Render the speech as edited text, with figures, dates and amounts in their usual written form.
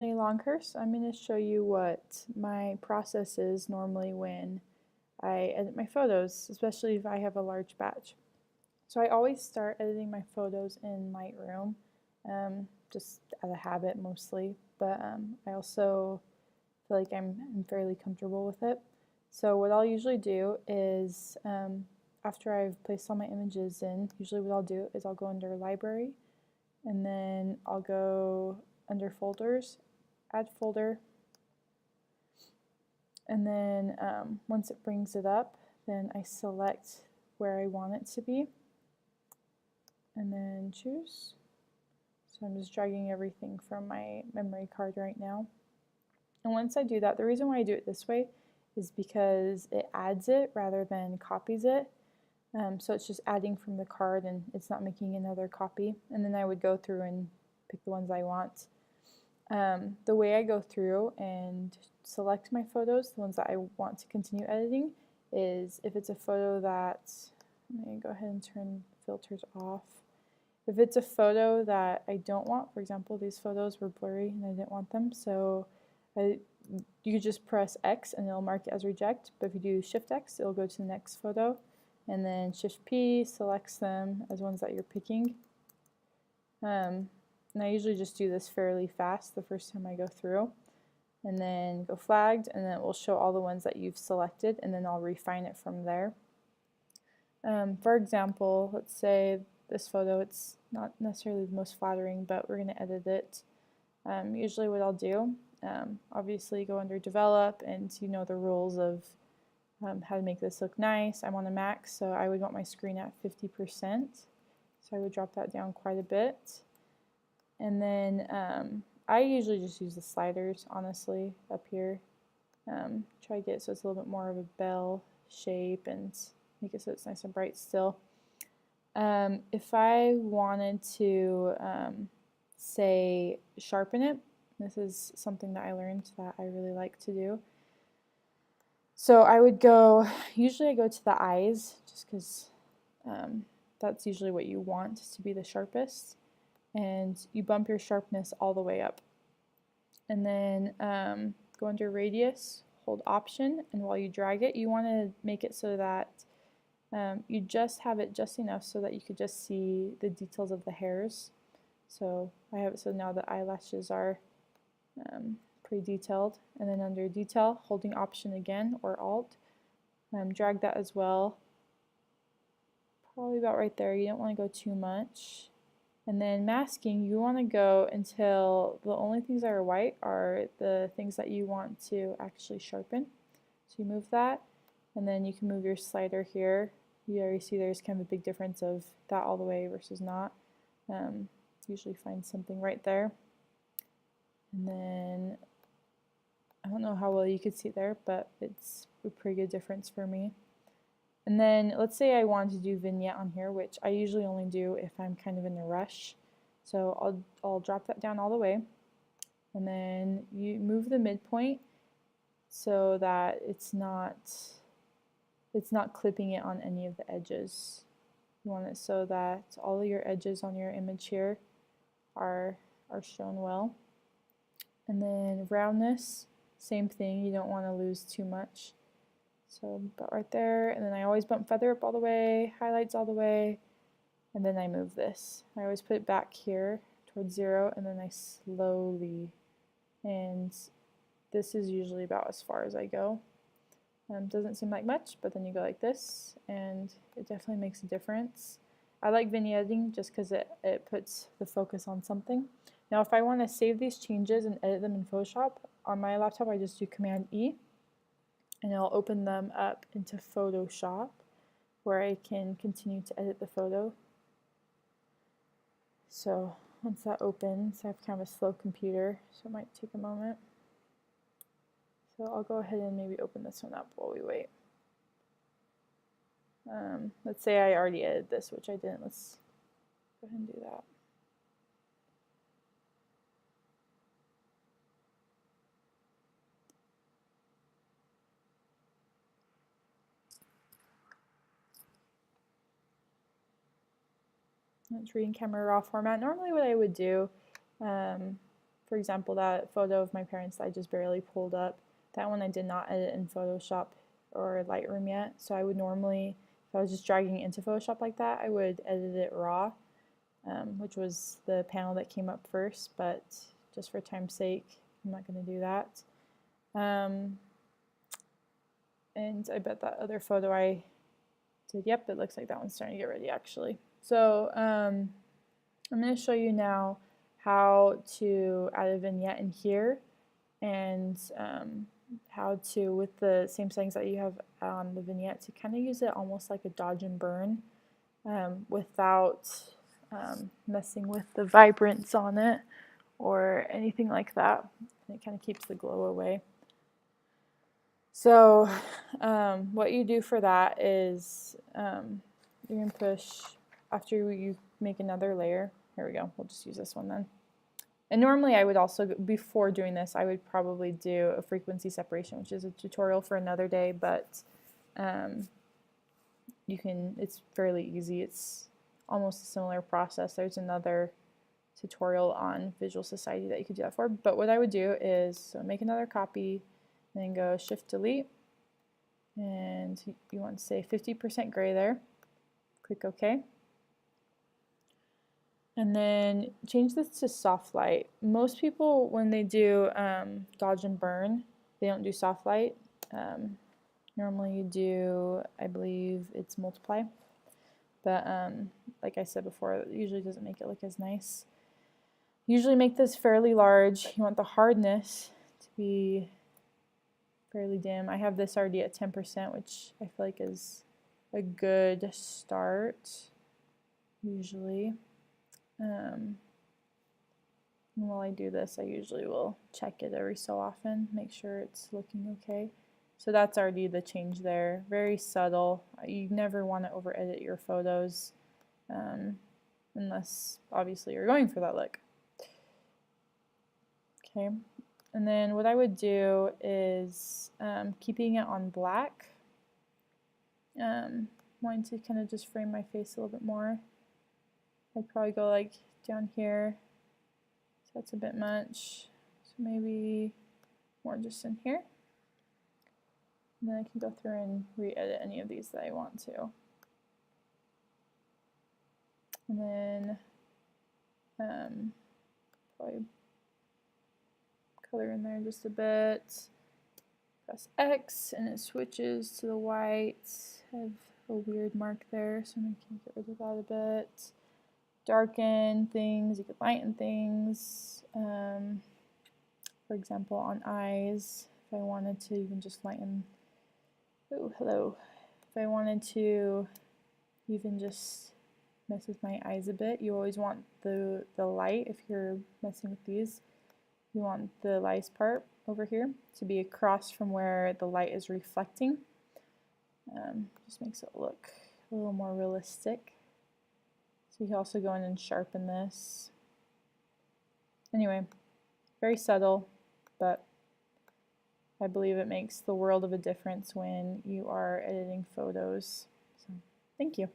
Janae Longhurst. I'm going to show you what my process is normally when I edit my photos, especially if I have a large batch. So I always start editing my photos in Lightroom, just out of habit mostly, but I also feel like I'm fairly comfortable with it. So what I'll usually do is, after I've placed all my images in, usually what I'll do is I'll go under Library, and then I'll go under Folders, Add Folder, and then once it brings it up, then I select where I want it to be, and then choose. So I'm just dragging everything from my memory card right now. And once I do that, the reason why I do it this way is because it adds it rather than copies it. So it's just adding from the card and it's not making another copy. And then I would go through and pick the ones I want. The way I go through and select my photos, the ones that I want to continue editing, is if it's a photo that, let me go ahead and turn filters off. If it's a photo that I don't want, for example, these photos were blurry and I didn't want them, so you could just press X and it'll mark it as reject, but if you do Shift X, it'll go to the next photo, and then Shift P selects them as ones that you're picking. And I usually just do this fairly fast the first time I go through, and then go flagged, and then it will show all the ones that you've selected, and then I'll refine it from there. For example, let's say this photo, it's not necessarily the most flattering, but we're going to edit it. Usually what I'll do, obviously go under Develop, and you know the rules of how to make this look nice. I'm on a Mac, so I would want my screen at 50%. So I would drop that down quite a bit. And then I usually just use the sliders, honestly, up here. Try to get it so it's a little bit more of a bell shape and make it so it's nice and bright still. If I wanted to, say, sharpen it, this is something that I learned that I really like to do. So I would go, usually I go to the eyes, just because that's usually what you want to be the sharpest. And you bump your sharpness all the way up. And then go under Radius, hold Option, and while you drag it, you want to make it so that you just have it just enough so that you could just see the details of the hairs. So I have it so now the eyelashes are pretty detailed. And then under Detail, holding Option again or Alt, drag that as well. Probably about right there. You don't want to go too much. And then masking, you want to go until the only things that are white are the things that you want to actually sharpen. So you move that, and then you can move your slider here. You already see there's kind of a big difference of that all the way versus not. Usually find something right there. And then, I don't know how well you could see there, but it's a pretty good difference for me. And then let's say I want to do vignette on here, which I usually only do if I'm kind of in a rush. So I'll drop that down all the way, and then you move the midpoint so that it's not clipping it on any of the edges. You want it so that all of your edges on your image here are shown well. And then roundness, same thing, you don't want to lose too much. So about right there, and then I always bump feather up all the way, highlights all the way, and then I move this. I always put it back here towards 0, and then I slowly, and this is usually about as far as I go. Doesn't seem like much, but then you go like this, and it definitely makes a difference. I like vignetting just because it puts the focus on something. Now if I want to save these changes and edit them in Photoshop, on my laptop I just do Command E, and I'll open them up into Photoshop where I can continue to edit the photo. So once that opens, I have kind of a slow computer, so it might take a moment. So I'll go ahead and maybe open this one up while we wait. Let's say I already edited this, which I didn't. Let's go ahead and do that. It's reading camera raw format. Normally what I would do, for example, that photo of my parents that I just barely pulled up, that one I did not edit in Photoshop or Lightroom yet. So I would normally, if I was just dragging it into Photoshop like that, I would edit it raw, which was the panel that came up first, but just for time's sake, I'm not going to do that. And I bet that other photo I did, yep, it looks like that one's starting to get ready actually. So I'm going to show you now how to add a vignette in here, and how to, with the same settings that you have on the vignette, to kind of use it almost like a dodge and burn without messing with the vibrance on it or anything like that. And it kind of keeps the glow away. So what you do for that is you're going to push, after you make another layer, here we go, we'll just use this one then. And normally I would also, before doing this, I would probably do a frequency separation, which is a tutorial for another day, but you can, it's fairly easy. It's almost a similar process. There's another tutorial on Visual Society that you could do that for. But what I would do is, so make another copy, and then go Shift Delete, and you want to say 50% gray there. Click OK. And then change this to soft light. Most people, when they do dodge and burn, they don't do soft light. Normally you do, I believe it's multiply. But like I said before, it usually doesn't make it look as nice. Usually make this fairly large. You want the hardness to be fairly dim. I have this already at 10%, which I feel like is a good start, usually. And while I do this, I usually will check it every so often, make sure it's looking okay. So that's already the change there. Very subtle. You never want to over edit your photos unless obviously you're going for that look. Okay, and then what I would do is keeping it on black. Wanting to kind of just frame my face a little bit more. I'd probably go like down here, so that's a bit much, so maybe more just in here. And then I can go through and re-edit any of these that I want to. And then probably color in there just a bit. Press X and it switches to the white. I have a weird mark there, so I can get rid of that a bit. Darken things, you can lighten things. For example, on eyes, if I wanted to even just lighten, oh, hello. If I wanted to even just mess with my eyes a bit, you always want the light, if you're messing with these, you want the lightest part over here to be across from where the light is reflecting. Just makes it look a little more realistic. So you can also go in and sharpen this. Anyway, very subtle, but I believe it makes the world of a difference when you are editing photos. So, thank you.